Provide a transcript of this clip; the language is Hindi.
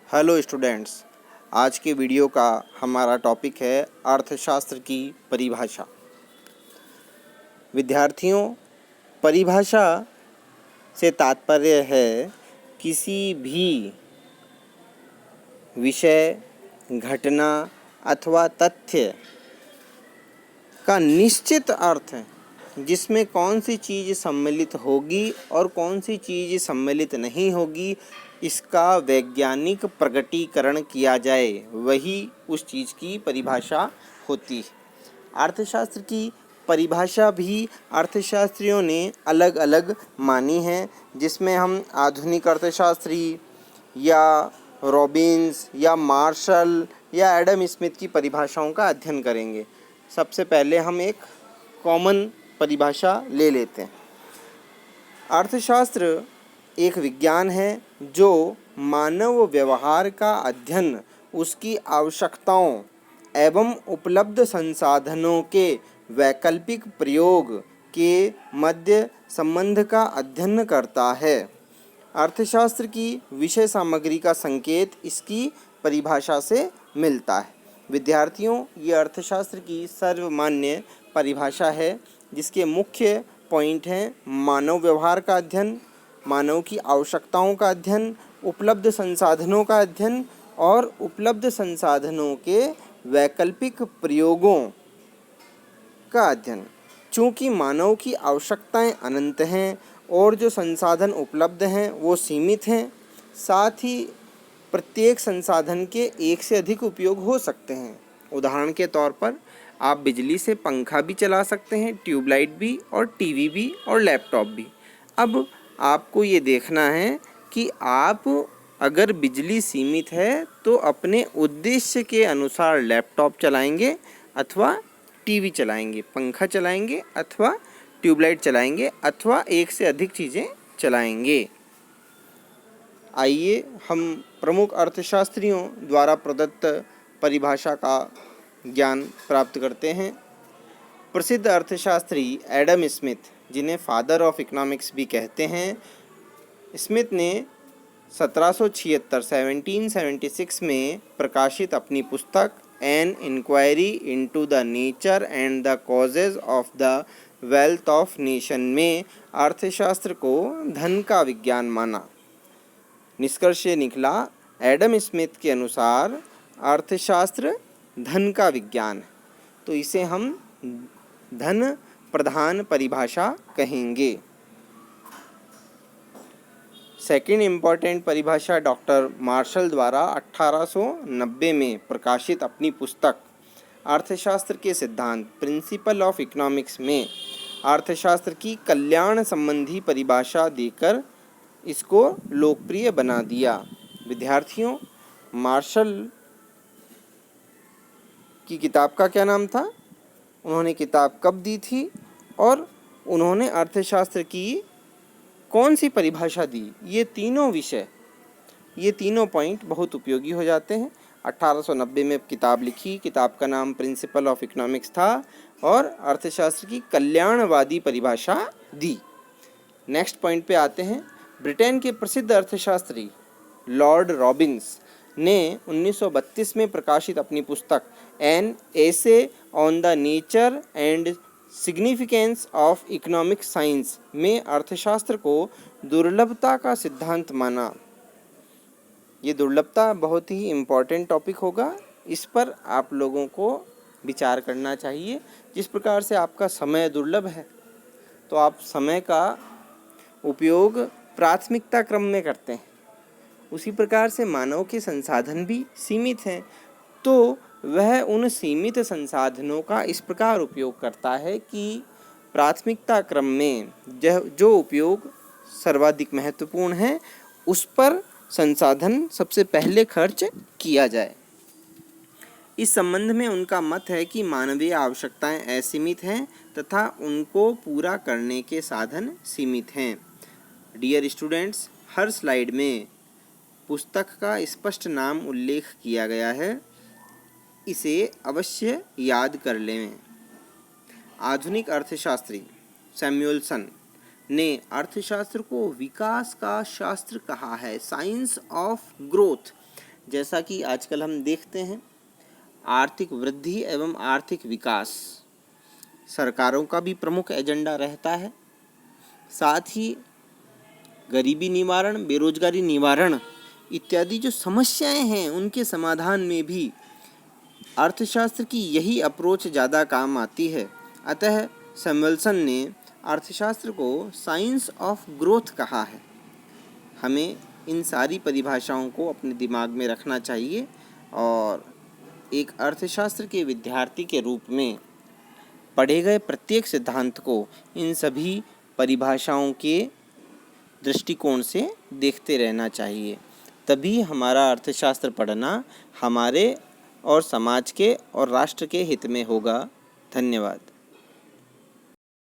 हेलो स्टूडेंट्स, आज के वीडियो का हमारा टॉपिक है अर्थशास्त्र की परिभाषा। विद्यार्थियों, परिभाषा से तात्पर्य है किसी भी विषय, घटना अथवा तथ्य का निश्चित अर्थ जिसमें कौन सी चीज़ सम्मिलित होगी और कौन सी चीज़ सम्मिलित नहीं होगी, इसका वैज्ञानिक प्रकटीकरण किया जाए, वही उस चीज़ की परिभाषा होती है। अर्थशास्त्र की परिभाषा भी अर्थशास्त्रियों ने अलग अलग मानी है, जिसमें हम आधुनिक अर्थशास्त्री या रॉबिन्स या मार्शल या एडम स्मिथ की परिभाषाओं का अध्ययन करेंगे। सबसे पहले हम एक कॉमन परिभाषा ले लेते हैं। अर्थशास्त्र एक विज्ञान है जो मानव व्यवहार का अध्ययन, उसकी आवश्यकताओं एवं उपलब्ध संसाधनों के वैकल्पिक प्रयोग के मध्य संबंध का अध्ययन करता है। अर्थशास्त्र की विषय सामग्री का संकेत इसकी परिभाषा से मिलता है। विद्यार्थियों, ये अर्थशास्त्र की सर्वमान्य परिभाषा है, जिसके मुख्य पॉइंट हैं मानव व्यवहार का अध्ययन, मानव की आवश्यकताओं का अध्ययन, उपलब्ध संसाधनों का अध्ययन और उपलब्ध संसाधनों के वैकल्पिक प्रयोगों का अध्ययन। चूँकि मानव की आवश्यकताएं अनंत हैं और जो संसाधन उपलब्ध हैं वो सीमित हैं, साथ ही प्रत्येक संसाधन के एक से अधिक उपयोग हो सकते हैं। उदाहरण के तौर पर आप बिजली से पंखा भी चला सकते हैं, ट्यूबलाइट भी और टीवी भी और लैपटॉप भी। अब आपको ये देखना है कि आप अगर बिजली सीमित है तो अपने उद्देश्य के अनुसार लैपटॉप चलाएंगे अथवा टीवी चलाएंगे, पंखा चलाएंगे अथवा ट्यूबलाइट चलाएंगे अथवा एक से अधिक चीज़ें चलाएंगे। आइए हम प्रमुख अर्थशास्त्रियों द्वारा प्रदत्त परिभाषा का ज्ञान प्राप्त करते हैं। प्रसिद्ध अर्थशास्त्री एडम स्मिथ, जिन्हें फादर ऑफ इकोनॉमिक्स भी कहते हैं, स्मिथ ने 1776 में प्रकाशित अपनी पुस्तक an inquiry into the nature and the causes of the wealth of nation में अर्थशास्त्र को धन का विज्ञान माना। निष्कर्ष निकला, एडम स्मिथ के अनुसार अर्थशास्त्र धन का विज्ञान है, तो इसे हम धन प्रधान परिभाषा कहेंगे। सेकंड इम्पॉर्टेंट परिभाषा डॉक्टर मार्शल द्वारा 1890 में प्रकाशित अपनी पुस्तक अर्थशास्त्र के सिद्धांत प्रिंसिपल ऑफ इकोनॉमिक्स में अर्थशास्त्र की कल्याण संबंधी परिभाषा देकर इसको लोकप्रिय बना दिया। विद्यार्थियों, मार्शल की किताब का क्या नाम था, उन्होंने किताब कब दी थी और उन्होंने अर्थशास्त्र की कौन सी परिभाषा दी, ये तीनों विषय, ये तीनों पॉइंट बहुत उपयोगी हो जाते हैं। 1890 में किताब लिखी, किताब का नाम प्रिंसिपल ऑफ इकोनॉमिक्स था और अर्थशास्त्र की कल्याणवादी परिभाषा दी। नेक्स्ट पॉइंट पे आते हैं। ब्रिटेन के प्रसिद्ध अर्थशास्त्री लॉर्ड रॉबिन्स ने 1932 में प्रकाशित अपनी पुस्तक an essay on the nature and significance of economic science में अर्थशास्त्र को दुर्लभता का सिद्धांत माना। ये दुर्लभता बहुत ही इम्पॉर्टेंट टॉपिक होगा, इस पर आप लोगों को विचार करना चाहिए। जिस प्रकार से आपका समय दुर्लभ है, तो आप समय का उपयोग प्राथमिकता क्रम में करते हैं, उसी प्रकार से मानव के संसाधन भी सीमित हैं, तो वह उन सीमित संसाधनों का इस प्रकार उपयोग करता है कि प्राथमिकता क्रम में जो उपयोग सर्वाधिक महत्वपूर्ण है उस पर संसाधन सबसे पहले खर्च किया जाए। इस संबंध में उनका मत है कि मानवीय आवश्यकताएं असीमित हैं तथा उनको पूरा करने के साधन सीमित हैं। डियर स्टूडेंट्स, हर स्लाइड में पुस्तक का स्पष्ट नाम उल्लेख किया गया है, इसे अवश्य याद कर लें। आधुनिक अर्थशास्त्री सैमुएलसन ने अर्थशास्त्र को विकास का शास्त्र कहा है, साइंस ऑफ ग्रोथ, जैसा कि आजकल हम देखते हैं, आर्थिक वृद्धि एवं आर्थिक विकास सरकारों का भी प्रमुख एजेंडा रहता है। साथ ही गरीबी निवारण, बेरोजगारी निवारण इत्यादि जो समस्याएं हैं उनके समाधान में भी अर्थशास्त्र की यही अप्रोच ज़्यादा काम आती है। अतः सैमुअल्सन ने अर्थशास्त्र को साइंस ऑफ ग्रोथ कहा है। हमें इन सारी परिभाषाओं को अपने दिमाग में रखना चाहिए और एक अर्थशास्त्र के विद्यार्थी के रूप में पढ़े गए प्रत्येक सिद्धांत को इन सभी परिभाषाओं के दृष्टिकोण से देखते रहना चाहिए। तभी हमारा अर्थशास्त्र पढ़ना हमारे और समाज के और राष्ट्र के हित में होगा। धन्यवाद।